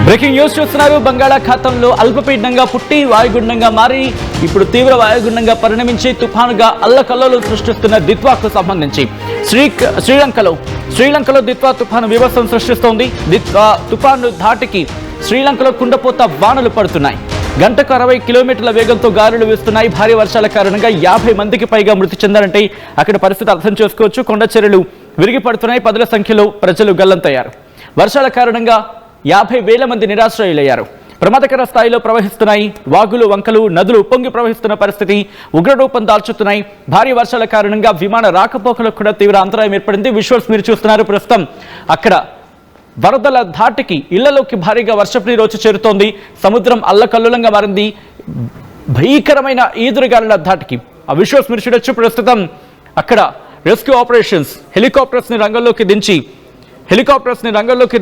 Breaking news చూస్తున్నారు. బంగాళాఖాతంలో అల్పపీడనంగా పుట్టి వాయుగుండంగా మారి ఇప్పుడు తీవ్ర వాయుగుండంగా పరిణమించి తుఫానుగా అల్లకల్లోలు సృష్టిస్తున్న దిత్వాకు సంబంధించి శ్రీలంకలో దిత్వా తుఫాను విభత్సం సృష్టిస్తోంది. దిత్వా తుఫాను ధాటికి శ్రీలంకలో కుండపోత వానలు పడుతున్నాయి. గంటకు 60 కిలోమీటర్ల వేగంతో గాలులు వీస్తున్నాయి. భారీ వర్షాల కారణంగా 50 మందికి పైగా మృతి చెందారంటే అక్కడ పరిస్థితి అర్థం చేసుకోవచ్చు. కొండ చర్యలు విరిగి పడుతున్నాయి. పదుల సంఖ్యలో ప్రజలు గల్లంతయ్యారు. వర్షాల కారణంగా 50,000 మంది నిరాశ్రయులయ్యారు. ప్రమాదకర స్థాయిలో ప్రవహిస్తున్నాయి. వాగులు, వంకలు, నదులు పొంగి ప్రవహిస్తున్న పరిస్థితి ఉగ్రరూపం దాల్చుతున్నాయి. భారీ వర్షాల కారణంగా విమాన రాకపోకలకు కూడా తీవ్ర అంతరాయం ఏర్పడింది. విజువల్స్ మీరు చూస్తున్నారు. ప్రస్తుతం అక్కడ వరదల ధాటికి ఇళ్లలోకి భారీగా వర్షపు నీరు వచ్చి చేరుతోంది. సముద్రం అల్లకల్లోలంగా మారింది. భీకరమైన ఈదురుగాలుల ధాటికి ఆ విజువల్స్ మీరు చూడొచ్చు. ప్రస్తుతం అక్కడ రెస్క్యూ ఆపరేషన్స్ హెలికాప్టర్స్ ని రంగంలోకి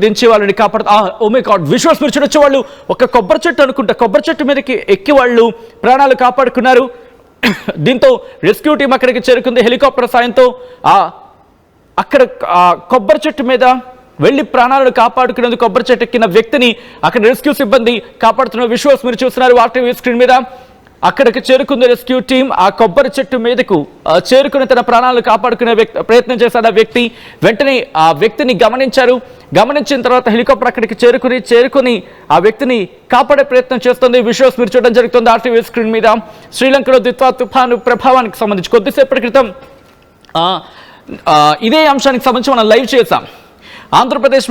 దించి వాళ్ళని ఓ మై గాడ్, విజువల్స్ మీరు చూడొచ్చు. వాళ్ళు ఒక కొబ్బరి చెట్టు అనుకుంటా, కొబ్బరి చెట్టు మీదకి ఎక్కి వాళ్ళు ప్రాణాలు కాపాడుకున్నారు. దీంతో రెస్క్యూ టీం అక్కడికి చేరుకుంది హెలికాప్టర్ సాయంతో. అక్కడ కొబ్బరి చెట్టు మీద వెళ్ళి ప్రాణాలను కాపాడుకునేందుకు కొబ్బరి చెట్టు ఎక్కిన వ్యక్తిని అక్కడ రెస్క్యూ సిబ్బంది కాపాడుతున్న విజువల్స్ మీరు చూస్తున్నారు ఆర్టీవీ స్క్రీన్ మీద. అక్కడికి చేరుకుంది రెస్క్యూ టీం. ఆ కొబ్బరి చెట్టు మీదకు చేరుకుని తన ప్రాణాలను కాపాడుకునే ప్రయత్నం చేశాడు ఆ వ్యక్తి. వెంటనే ఆ వ్యక్తిని గమనించిన తర్వాత హెలికాప్టర్ అక్కడికి చేరుకుని ఆ వ్యక్తిని కాపాడే ప్రయత్నం చేస్తుంది. విజువల్స్ మీరు చూడడం జరుగుతుంది ఆర్టీవీ స్క్రీన్ మీద. శ్రీలంకలో దిత్వా తుఫాను ప్రభావానికి సంబంధించి కొద్దిసేపటి క్రితం ఇదే అంశానికి సంబంధించి మనం లైవ్ చేశాం. ఆంధ్రప్రదేశ్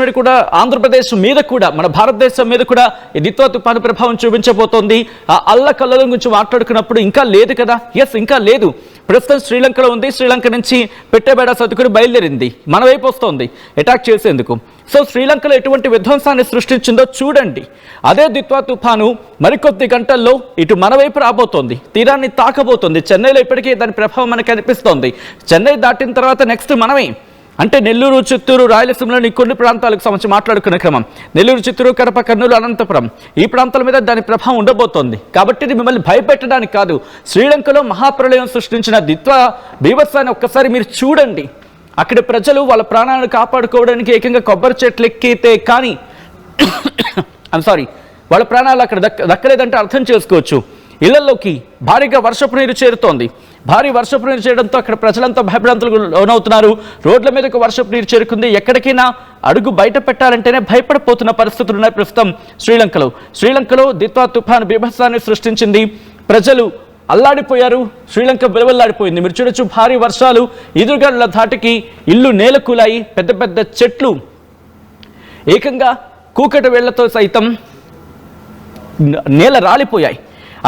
మీద కూడా మన భారతదేశం మీద కూడా ఈ దిత్వా తుఫాను ప్రభావం చూపించబోతోంది. ఆ అల్లకల్లోలం గురించి మాట్లాడుకున్నప్పుడు ఇంకా లేదు కదా. ఇంకా లేదు. ప్రస్తుతం శ్రీలంకలో ఉంది. శ్రీలంక నుంచి పెట్టేబేడ సతుకుని బయలుదేరింది, మన వైపు వస్తోంది అటాక్ చేసేందుకు. సో శ్రీలంకలో ఎటువంటి విధ్వంసాన్ని సృష్టించిందో చూడండి. అదే దిత్వా తుఫాను మరికొద్ది గంటల్లో ఇటు మన వైపు రాబోతోంది, తీరాన్ని తాకబోతోంది. చెన్నైలో ఇప్పటికే దాని ప్రభావం మనకు కనిపిస్తోంది. చెన్నై దాటిన తర్వాత నెక్స్ట్ మనమే, అంటే నెల్లూరు, చిత్తూరు, రాయలసీమలోని కొన్ని ప్రాంతాలకు సంబంధించి మాట్లాడుకునే క్రమం. నెల్లూరు, చిత్తూరు, కడప, కర్నూలు, అనంతపురం ఈ ప్రాంతాల మీద దాని ప్రభావం ఉండబోతోంది. కాబట్టి ఇది మిమ్మల్ని భయపెట్టడానికి కాదు. శ్రీలంకలో మహాప్రళయం సృష్టించిన దిత్వా బీభత్సాన్ని ఒక్కసారి మీరు చూడండి. అక్కడ ప్రజలు వాళ్ళ ప్రాణాలను కాపాడుకోవడానికి ఏకంగా కొబ్బరి చెట్లు ఎక్కితే కానీ వాళ్ళ ప్రాణాలు అక్కడ దక్కలేదంటే అర్థం చేసుకోవచ్చు. ఇళ్లలోకి భారీగా వర్షపు నీరు చేరుతోంది. భారీ వర్షపు నీరు చేయడంతో అక్కడ ప్రజలంతా భయభ్రాంతులకు లోనవుతున్నారు. రోడ్ల మీదకు వర్షపు నీరు చేరుకుంది. ఎక్కడికైనా అడుగు బయట పెట్టాలంటేనే భయపడిపోతున్న పరిస్థితులు ఉన్నాయి ప్రస్తుతం శ్రీలంకలో దిత్వా తుఫాను బీభత్సాన్ని సృష్టించింది. ప్రజలు అల్లాడిపోయారు. శ్రీలంక విలవల్లాడిపోయింది. మీరు చూడొచ్చు, భారీ వర్షాలు, ఎదురుగాలుల ధాటికి ఇల్లు నేలకూలాయి. పెద్ద పెద్ద చెట్లు ఏకంగా కూకటి వేళ్లతో సైతం నేల రాలిపోయాయి.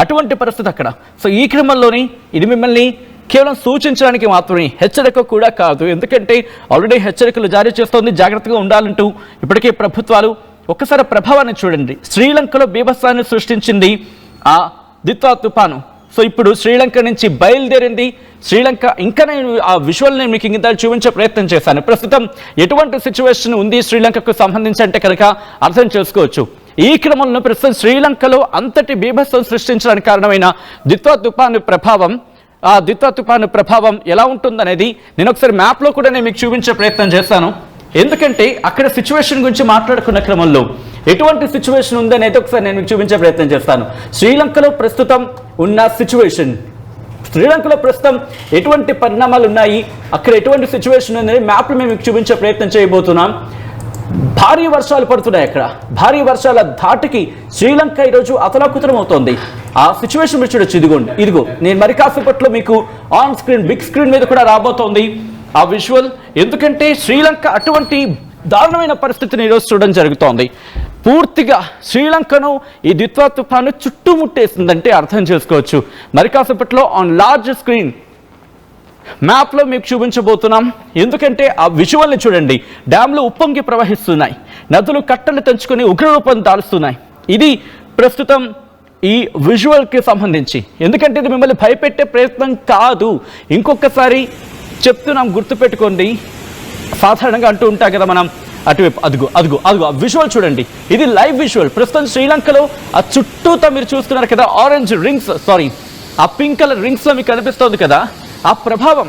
అటువంటి పరిస్థితి అక్కడ. సో ఈ క్రమంలోని ఇది మిమ్మల్ని కేవలం సూచించడానికి మాత్రమే, హెచ్చరిక కూడా కాదు. ఎందుకంటే ఆల్రెడీ హెచ్చరికలు జారీ చేస్తోంది, జాగ్రత్తగా ఉండాలంటూ ఇప్పటికే ప్రభుత్వాలు. ఒక్కసారి ప్రభావాన్ని చూడండి. శ్రీలంకలో బీభత్సాన్ని సృష్టించింది ఆ దిత్వా తుఫాను. సో ఇప్పుడు శ్రీలంక నుంచి బయలుదేరింది. శ్రీలంక ఇంకా నేను ఆ విజువల్ని మీకు ఇంత చూపించే ప్రయత్నం చేశాను. ప్రస్తుతం ఎటువంటి సిచ్యువేషన్ ఉంది శ్రీలంకకు సంబంధించి అంటే కనుక అర్థం చేసుకోవచ్చు. ఈ క్రమంలో ప్రస్తుతం శ్రీలంకలో అంతటి బీభత్సం సృష్టించడానికి కారణమైన దిత్వా తుఫాను ప్రభావం ఎలా ఉంటుందనేది నేను ఒకసారి మ్యాప్లో కూడా నేను మీకు చూపించే ప్రయత్నం చేస్తాను. ఎందుకంటే అక్కడ సిచ్యువేషన్ గురించి మాట్లాడుకున్న క్రమంలో ఎటువంటి సిచ్యువేషన్ ఉందనేది ఒకసారి నేను మీకు చూపించే ప్రయత్నం చేస్తాను. శ్రీలంకలో ప్రస్తుతం ఉన్న సిచ్యువేషన్, శ్రీలంకలో ప్రస్తుతం ఎటువంటి పరిణామాలు ఉన్నాయి, అక్కడ ఎటువంటి సిచ్యువేషన్ ఉందని మ్యాప్లో మేము మీకు చూపించే ప్రయత్నం చేయబోతున్నాం. భారీ వర్షాలు పడుతున్నాయి. అక్కడ భారీ వర్షాల ధాటికి శ్రీలంక ఈరోజు అతలాకుతలం అవుతోంది. ఆ సిచ్యువేషన్ మీరు చూడొచ్చు. ఇదిగో నేను మరి కాసేపట్లో మీకు ఆన్ స్క్రీన్, బిగ్ స్క్రీన్ మీద కూడా రాబోతోంది ఆ విజువల్. ఎందుకంటే శ్రీలంక అటువంటి దారుణమైన పరిస్థితిని ఈరోజు చూడడం జరుగుతోంది. పూర్తిగా శ్రీలంకను ఈ దిత్వా తుఫాను చుట్టుముట్టేసిందంటే అర్థం చేసుకోవచ్చు. మరి కాసేపట్లో ఆన్ లార్జ్ స్క్రీన్ మ్యాప్లో మీకు చూపించబోతున్నాం. ఎందుకంటే ఆ విజువల్ని చూడండి. డ్యామ్లు ఉప్పొంగి ప్రవహిస్తున్నాయి. నదులు కట్టలు తెంచుకొని ఉగ్రరూపం దాల్స్తున్నాయి. ఇది ప్రస్తుతం ఈ విజువల్కి సంబంధించి. ఎందుకంటే ఇది మిమ్మల్ని భయపెట్టే ప్రయత్నం కాదు. ఇంకొకసారి చెప్తున్నాం, గుర్తుపెట్టుకోండి. సాధారణంగా అంటూ ఉంటాం కదా మనం, అటువైపు అదుగు ఆ విజువల్ చూడండి. ఇది లైవ్ విజువల్. ప్రస్తుతం శ్రీలంకలో ఆ చుట్టూతో మీరు చూస్తున్నారు కదా, ఆరెంజ్ రింగ్స్, ఆ పింక్ కలర్ రింగ్స్లో మీకు కనిపిస్తోంది కదా. ఆ ప్రభావం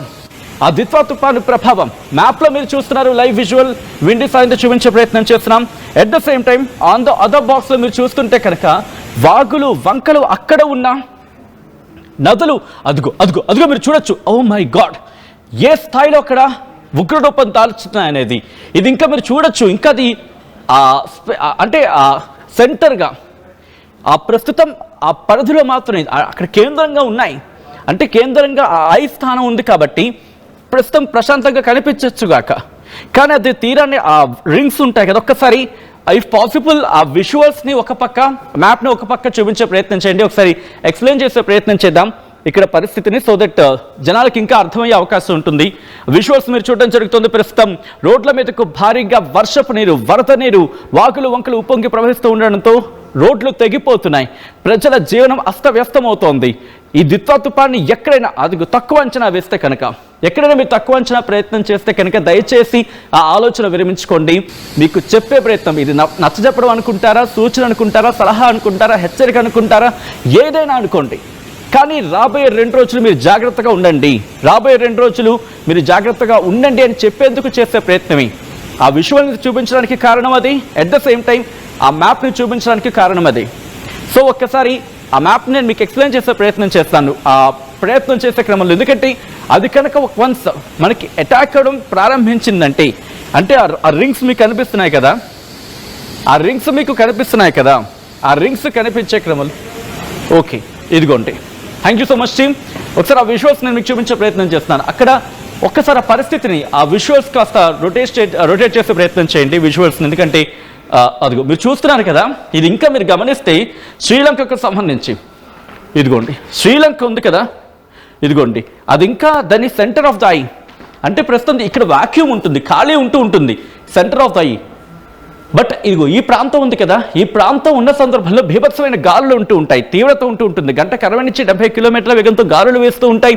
ఆ దిత్వా తుఫాను ప్రభావం మ్యాప్లో మీరు చూస్తున్నారు. లైవ్ విజువల్ విండీ సాయంతో చూపించే ప్రయత్నం చేస్తున్నాం. At the same time on the other బాక్స్లో మీరు చూస్తుంటే కనుక వాగులు వంకలు అక్కడ ఉన్న నదులు అదుగు అదుగు అదుగు మీరు చూడొచ్చు. ఓ మై గాడ్, ఏ స్థాయిలో అక్కడ ఉగ్రరూపం దాల్చుతున్నాయనేది ఇది ఇంకా మీరు చూడొచ్చు. ఇంకా అది అంటే సెంటర్గా ప్రస్తుతం ఆ పరిధిలో మాత్రమే అక్కడ కేంద్రంగా ఉన్నాయి. అంటే కేంద్రంగా ఆ ఐ స్థానం ఉంది కాబట్టి ప్రస్తుతం ప్రశాంతంగా కనిపించచ్చుగాక. కానీ అది తీరాన్ని ఆ రింగ్స్ ఉంటాయి కదా, ఒక్కసారి ఇఫ్ పాసిబుల్ ఆ విజువల్స్ని ఒక పక్క మ్యాప్ని ఒక పక్క చూపించే ప్రయత్నం చేయండి. ఒకసారి ఎక్స్ప్లెయిన్ చేసే ప్రయత్నం చేద్దాం ఇక్కడ పరిస్థితిని, సో దట్ జనాలకు ఇంకా అర్థమయ్యే అవకాశం ఉంటుంది. విజువల్స్ మీరు చూడడం జరుగుతుంది. ప్రస్తుతం రోడ్ల మీదకు భారీగా వర్షపు నీరు, వరద నీరు, వాగులు వంకలు ఉప్పొంగి ప్రవహిస్తూ ఉండడంతో రోడ్లు తెగిపోతున్నాయి. ప్రజల జీవనం అస్తవ్యస్తమవుతోంది. ఈ దిత్వా తుఫాన్ని ఎక్కడైనా అది తక్కువ అంచనా వేస్తే కనుక, ఎక్కడైనా మీరు తక్కువ అంచనా ప్రయత్నం చేస్తే కనుక దయచేసి ఆ ఆలోచన విరమించుకోండి. మీకు చెప్పే ప్రయత్నం ఇది నచ్చజెప్పడం అనుకుంటారా, సూచన అనుకుంటారా, సలహా అనుకుంటారా, హెచ్చరిక అనుకుంటారా, ఏదైనా అనుకోండి. కానీ రాబోయే 2 రోజులు మీరు జాగ్రత్తగా ఉండండి. రాబోయే 2 రోజులు మీరు జాగ్రత్తగా ఉండండి అని చెప్పేందుకు చేసే ప్రయత్నమే. ఆ విజువల్ని చూపించడానికి కారణం అది. ఎట్ ద సేమ్ టైం ఆ మ్యాప్ని చూపించడానికి కారణం అది. సో ఒక్కసారి ఆ మ్యాప్ని నేను మీకు ఎక్స్ప్లెయిన్ చేసే ప్రయత్నం చేస్తాను ఆ ప్రయత్నం చేసే క్రమంలో. ఎందుకంటే అది కనుక వన్స్ మనకి అటాక్ అవ్వడం ప్రారంభించిందంటే, అంటే ఆ రింగ్స్ మీకు కనిపిస్తున్నాయి కదా, ఆ రింగ్స్ మీకు కనిపిస్తున్నాయి కదా, ఆ రింగ్స్ కనిపించే క్రమంలో ఓకే ఇదిగోండి. Thank you so much team. ఒకసారి ఆ విజువల్స్ నేను మీకు చూపించే ప్రయత్నం చేస్తున్నాను. అక్కడ ఒక్కసారి ఆ పరిస్థితిని ఆ విజువల్స్ కాస్త రొటేట్ చేసే ప్రయత్నం చేయండి విజువల్స్ని. ఎందుకంటే అదిగో మీరు చూస్తున్నారు కదా, ఇది ఇంకా మీరు గమనిస్తే శ్రీలంకకు సంబంధించి ఇదిగోండి శ్రీలంక ఉంది కదా, ఇదిగోండి అది ఇంకా దాని సెంటర్ ఆఫ్ ద ఐ. అంటే ప్రస్తుతం ఇక్కడ వాక్యూమ్ ఉంటుంది, ఖాళీ ఉంటుంది centre of the I. But ఇదిగో ఈ ప్రాంతం ఉంది కదా, ఈ ప్రాంతం ఉన్న సందర్భంలో బీభత్సమైన గాలులు ఉంటూ ఉంటాయి, తీవ్రత ఉంటుంది. గంటకు 60 నుంచి 70 కిలోమీటర్ల వేగంతో గాలులు వేస్తూ ఉంటాయి,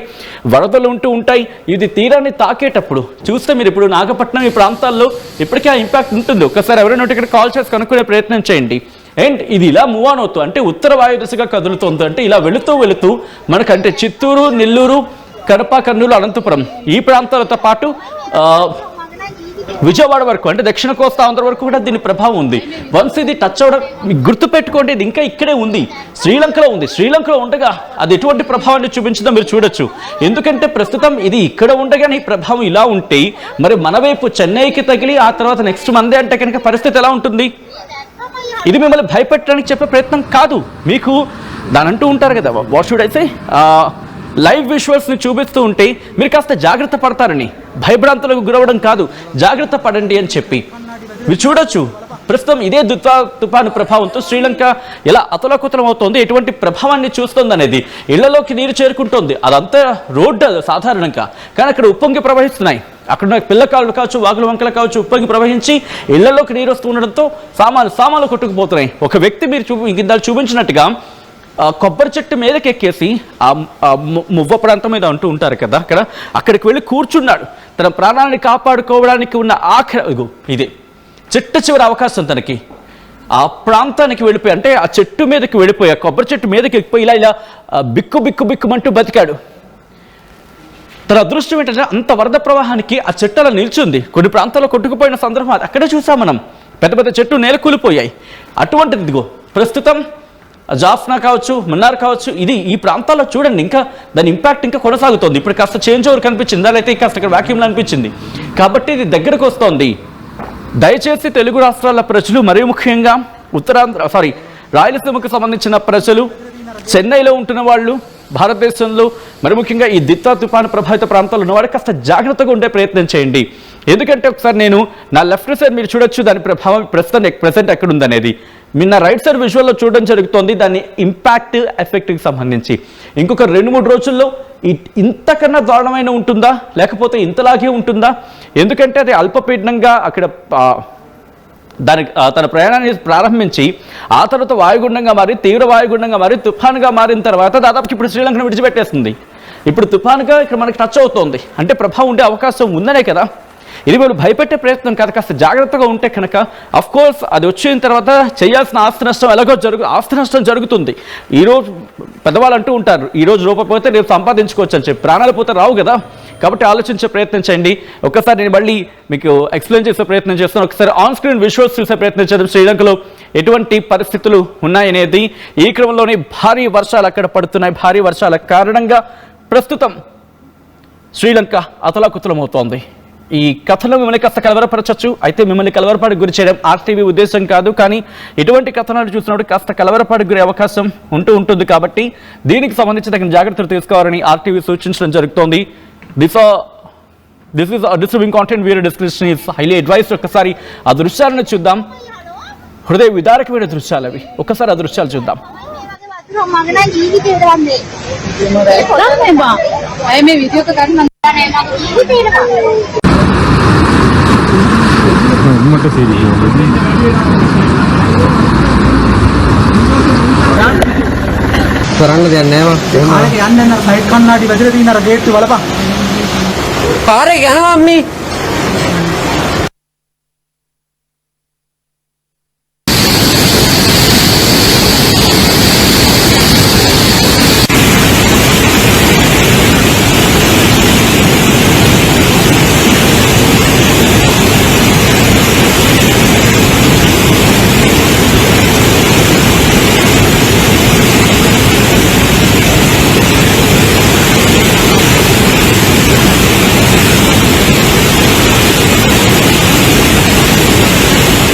వరదలు ఉంటూ ఉంటాయి. ఇది తీరాన్ని తాకేటప్పుడు చూస్తే మీరు ఇప్పుడు నాగపట్నం ఈ ప్రాంతాల్లో ఇప్పటికే ఆ ఇంపాక్ట్ ఉంటుంది. ఒక్కసారి ఎవరైనా ఇక్కడ కాల్ చేసి కనుక్కునే ప్రయత్నం చేయండి. అండ్ ఇది ఇలా మూవ్ ఆన్ అవుతూ అంటే ఉత్తర వాయు దిశగా కదులుతుంది. అంటే ఇలా వెళుతూ మనకంటే చిత్తూరు, నెల్లూరు, కడప, కర్నూలు, అనంతపురం ఈ ప్రాంతాలతో పాటు విజయవాడ వరకు అంటే దక్షిణ కోస్తా ఆంధ్ర వరకు కూడా దీని ప్రభావం ఉంది. వన్స్ ఇది టచ్ అవడం గుర్తుపెట్టుకోండి, ఇది ఇంకా ఇక్కడే ఉంది, శ్రీలంకలో ఉంది. శ్రీలంకలో ఉండగా అది ఎటువంటి ప్రభావాన్ని చూపించిందో మీరు చూడొచ్చు. ఎందుకంటే ప్రస్తుతం ఇది ఇక్కడ ఉండగానే ఈ ప్రభావం ఇలా ఉంటే మరి మన వైపు చెన్నైకి తగిలి ఆ తర్వాత నెక్స్ట్ మందే అంటే కనుక పరిస్థితి ఎలా ఉంటుంది? ఇది మిమ్మల్ని భయపెట్టడానికి చెప్పే ప్రయత్నం కాదు. మీకు దాని అంటూ ఉంటారు కదా, what should I say, live విజువల్స్ని చూపిస్తూ ఉంటే మీరు కాస్త జాగ్రత్త పడతారని, భయభ్రాంతులకు గురవడం కాదు, జాగ్రత్త పడండి అని చెప్పి మీరు చూడొచ్చు. ప్రస్తుతం ఇదే తుఫాను ప్రభావంతో శ్రీలంక ఎలా అతలకుతలం అవుతోంది, ఎటువంటి ప్రభావాన్ని చూస్తుంది అనేది. ఇళ్లలోకి నీరు చేరుకుంటోంది, అదంతా రోడ్డు సాధారణంగా, కానీ అక్కడ ఉప్పొంగి ప్రవహిస్తున్నాయి. అక్కడ పిల్లకాళ్ళు కావచ్చు, వాగుల వంకలు కావచ్చు, ఉప్పొంగి ప్రవహించి ఇళ్లలోకి నీరు వస్తూ ఉండడంతో సామాన్లు కొట్టుకుపోతున్నాయి. ఒక వ్యక్తి మీరు ఇందాక చూపించినట్టుగా కొబ్బరి చెట్టు మీదకి ఎక్కేసి ఆ మువ్వ ప్రాంతం మీద అంటూ ఉంటారు కదా, అక్కడికి వెళ్ళి కూర్చున్నాడు. తన ప్రాణాన్ని కాపాడుకోవడానికి ఉన్న ఇదే చివరి అవకాశం తనకి ఆ ప్రాంతానికి వెళ్ళిపోయి, అంటే ఆ చెట్టు మీదకి వెళ్ళిపోయి, ఆ కొబ్బరి చెట్టు మీదకి ఎక్కిపోయి ఇలా బిక్కుమంటూ బతికాడు. తన అదృష్టం ఏంటంటే అంత వరద ప్రవాహానికి ఆ చెట్టు అలా నిల్చుంది. కొన్ని ప్రాంతాల్లో కొట్టుకుపోయిన సందర్భం అక్కడే చూసాం మనం, పెద్ద చెట్టు నేల కూలిపోయాయి. అటువంటిది ఇదిగో ప్రస్తుతం జాఫ్నా కావచ్చు, మన్నార్ కావచ్చు, ఇది ఈ ప్రాంతాల్లో చూడండి ఇంకా దాని ఇంపాక్ట్ ఇంకా కొనసాగుతోంది. ఇప్పుడు కాస్త చేంజ్ ఓవర్ కనిపించింది, అదైతే కాస్త ఇక్కడ వ్యాక్యూమ్లో అనిపించింది కాబట్టి ఇది దగ్గరకు వస్తోంది. దయచేసి తెలుగు రాష్ట్రాల ప్రజలు, మరీ ముఖ్యంగా రాయలసీమకు సంబంధించిన ప్రజలు, చెన్నైలో ఉంటున్న వాళ్ళు, భారతదేశంలో మరి ముఖ్యంగా ఈ దిత్వా తుఫాను ప్రభావిత ప్రాంతాల్లో ఉన్నవాడు కాస్త జాగ్రత్తగా ఉండే ప్రయత్నం చేయండి. ఎందుకంటే ఒకసారి నేను నా లెఫ్ట్ సైడ్ మీరు చూడొచ్చు దాని ప్రభావం ప్రెసెంట్ ఎక్కడ ఉందనేది. మీరు నా రైట్ సైడ్ విజువల్లో చూడడం జరుగుతోంది దాని ఇంపాక్ట్ ఎఫెక్ట్కి సంబంధించి. ఇంకొక 2-3 రోజుల్లో ఇంతకన్నా దారుణమైన ఉంటుందా, లేకపోతే ఇంతలాగే ఉంటుందా? ఎందుకంటే అది అల్పపీడనంగా అక్కడ తన ప్రయాణాన్ని ప్రారంభించి ఆ తర్వాత వాయుగుండంగా మారి, తీవ్ర వాయుగుండంగా మారి, తుఫానుగా మారిన తర్వాత దాదాపు ఇప్పుడు శ్రీలంకను విడిచిపెట్టేస్తుంది. ఇప్పుడు తుఫానుగా ఇక్కడ మనకి టచ్ అవుతోంది, అంటే ప్రభావం ఉండే అవకాశం ఉందనే కదా. ఇది మీరు భయపెట్టే ప్రయత్నం కాదు, కాస్త జాగ్రత్తగా ఉంటే కనుక అఫ్ కోర్స్ అది వచ్చిన తర్వాత చేయాల్సిన ఆస్తి నష్టం ఎలాగో ఆస్తి నష్టం జరుగుతుంది. ఈరోజు పెద్దవాళ్ళు అంటూ ఉంటారు, ఈరోజు రూపాయి పోతే రేపు సంపాదించుకోవచ్చు అని చెప్పి. ప్రాణాలు పోతే రావు కదా, కాబట్టి ఆలోచించే ప్రయత్నం చేయండి. ఒక్కసారి నేను మళ్ళీ మీకు ఎక్స్ప్లెయిన్ చేసే ప్రయత్నం చేస్తాను. ఒకసారి ఆన్ స్క్రీన్ విజువల్స్ చూసే ప్రయత్నం చేద్దాం. శ్రీలంకలో ఎటువంటి పరిస్థితులు ఉన్నాయనేది. ఈ క్రమంలోనే భారీ వర్షాలు అక్కడ పడుతున్నాయి. భారీ వర్షాల కారణంగా ప్రస్తుతం శ్రీలంక అతలాకుతలమవుతోంది. ఈ కథలో మిమ్మల్ని కాస్త కలవరపరచచ్చు, అయితే మిమ్మల్ని కలవరపాటుకు గురి చేయడం ఆర్టీవీ ఉద్దేశం కాదు. కానీ ఇటువంటి కథనాలు చూసినప్పుడు కాస్త కలవరపాటుకు గురే అవకాశం ఉంటుంది. కాబట్టి దీనికి సంబంధించి తగిన జాగ్రత్తలు తీసుకోవాలని ఆర్టీవీ సూచించడం జరుగుతోంది. This is a disturbing content where discussion is highly advised. ఒక్కసారి ఆ దృశ్యాలను చూద్దాం. హృదయ విదారకమైన దృశ్యాలు అవి. ఒక్కసారి ఆ దృశ్యాలు చూద్దాం. पारे क्या ना मम्मी